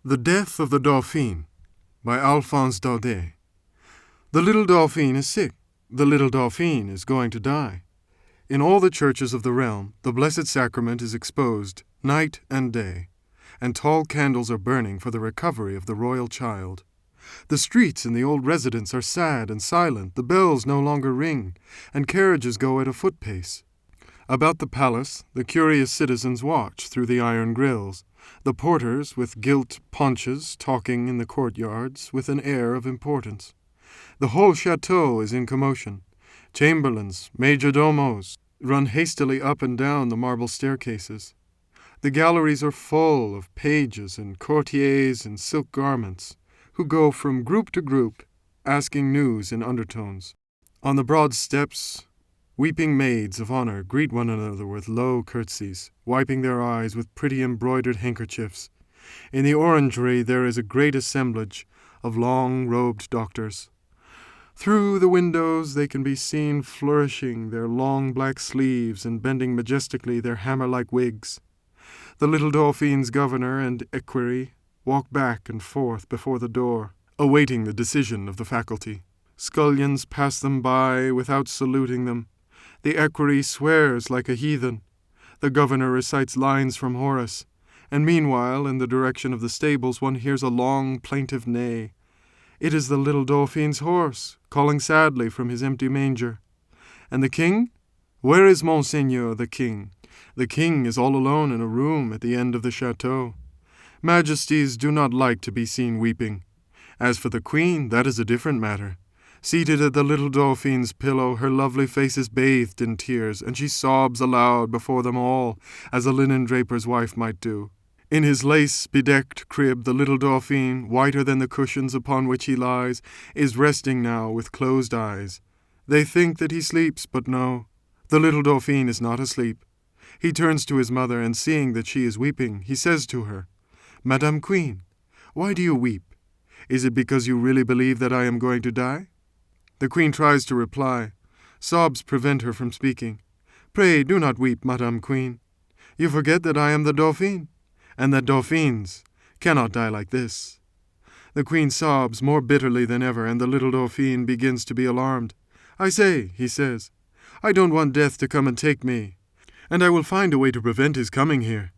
The Death of the Dauphin by Alphonse Daudet. The little Dauphin is sick. The little Dauphin is going to die. In all the churches of the realm, the Blessed Sacrament is exposed night and day, and tall candles are burning for the recovery of the royal child. The streets in the old residence are sad and silent, the bells no longer ring, and carriages go at a foot pace. About the palace, the curious citizens watch through the iron grills, the porters with gilt paunches talking in the courtyards with an air of importance. The whole chateau is in commotion. Chamberlains, majordomos, run hastily up and down the marble staircases. The galleries are full of pages and courtiers in silk garments, who go from group to group, asking news in undertones. On the broad steps, weeping maids of honor greet one another with low curtsies, wiping their eyes with pretty embroidered handkerchiefs. In the orangery there is a great assemblage of long-robed doctors. Through the windows they can be seen flourishing their long black sleeves and bending majestically their hammer-like wigs. The little Dauphin's governor and equerry walk back and forth before the door, awaiting the decision of the faculty. Scullions pass them by without saluting them. The equerry swears like a heathen. The governor recites lines from Horace, and meanwhile, in the direction of the stables, one hears a long, plaintive neigh. It is the little Dauphin's horse, calling sadly from his empty manger. And the king? Where is Monseigneur the king? The king is all alone in a room at the end of the chateau. Majesties do not like to be seen weeping. As for the queen, that is a different matter. Seated at the little Dauphin's pillow, her lovely face is bathed in tears, and she sobs aloud before them all, as a linen draper's wife might do. In his lace-bedecked crib, the little Dauphin, whiter than the cushions upon which he lies, is resting now with closed eyes. They think that he sleeps, but no, the little Dauphin is not asleep. He turns to his mother, and seeing that she is weeping, he says to her, "Madame Queen, why do you weep? Is it because you really believe that I am going to die?" The queen tries to reply. Sobs prevent her from speaking. "Pray do not weep, Madame Queen. You forget that I am the Dauphin, and that Dauphins cannot die like this." The queen sobs more bitterly than ever, and the little Dauphin begins to be alarmed. "I say," he says, "I don't want death to come and take me, and I will find a way to prevent his coming here.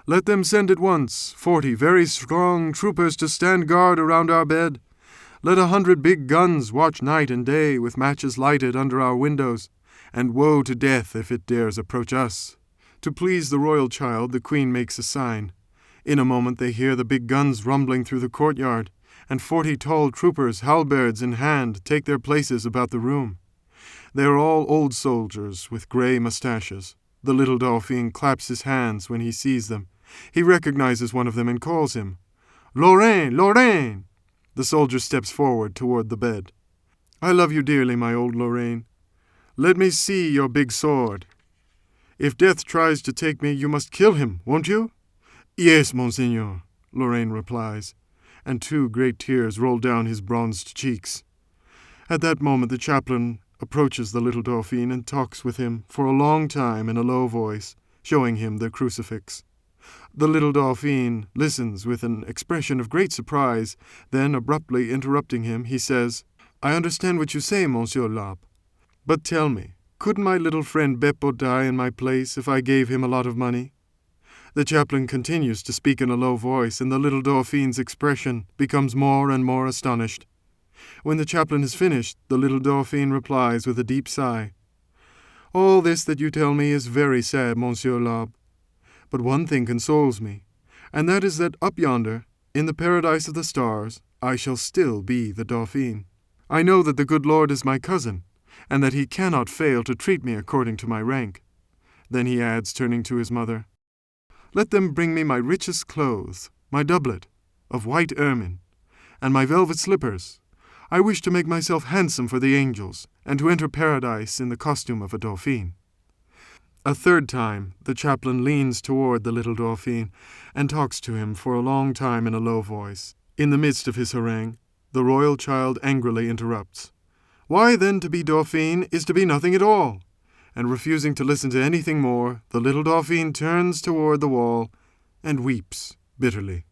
Let them send at once 40 very strong troopers to stand guard around our bed. Let 100 big guns watch night and day with matches lighted under our windows, and woe to death if it dares approach us." To please the royal child, the queen makes a sign. In a moment they hear the big guns rumbling through the courtyard, and 40 tall troopers, halberds in hand, take their places about the room. They are all old soldiers with grey moustaches. The little Dauphin claps his hands when he sees them. He recognizes one of them and calls him, "Lorraine! Lorraine!" The soldier steps forward toward the bed. "I love you dearly, my old Lorraine. Let me see your big sword. If death tries to take me, you must kill him, won't you?" "Yes, Monseigneur," Lorraine replies, and 2 great tears roll down his bronzed cheeks. At that moment the chaplain approaches the little Dauphin and talks with him for a long time in a low voice, showing him the crucifix. The little Dauphin listens with an expression of great surprise, then, abruptly interrupting him, he says, "I understand what you say, Monsieur l'Abbé. But tell me, couldn't my little friend Beppo die in my place if I gave him a lot of money?" The chaplain continues to speak in a low voice, and the little Dauphin's expression becomes more and more astonished. When the chaplain has finished, the little Dauphin replies with a deep sigh, "All this that you tell me is very sad, Monsieur l'Abbé. But one thing consoles me, and that is that up yonder, in the paradise of the stars, I shall still be the Dauphin. I know that the good Lord is my cousin, and that he cannot fail to treat me according to my rank." Then he adds, turning to his mother, "Let them bring me my richest clothes, my doublet of white ermine, and my velvet slippers. I wish to make myself handsome for the angels, and to enter paradise in the costume of a Dauphin." A third time the chaplain leans toward the little Dauphin and talks to him for a long time in a low voice. In the midst of his harangue, the royal child angrily interrupts. "Why, then, to be Dauphin is to be nothing at all." And refusing to listen to anything more, the little Dauphin turns toward the wall and weeps bitterly.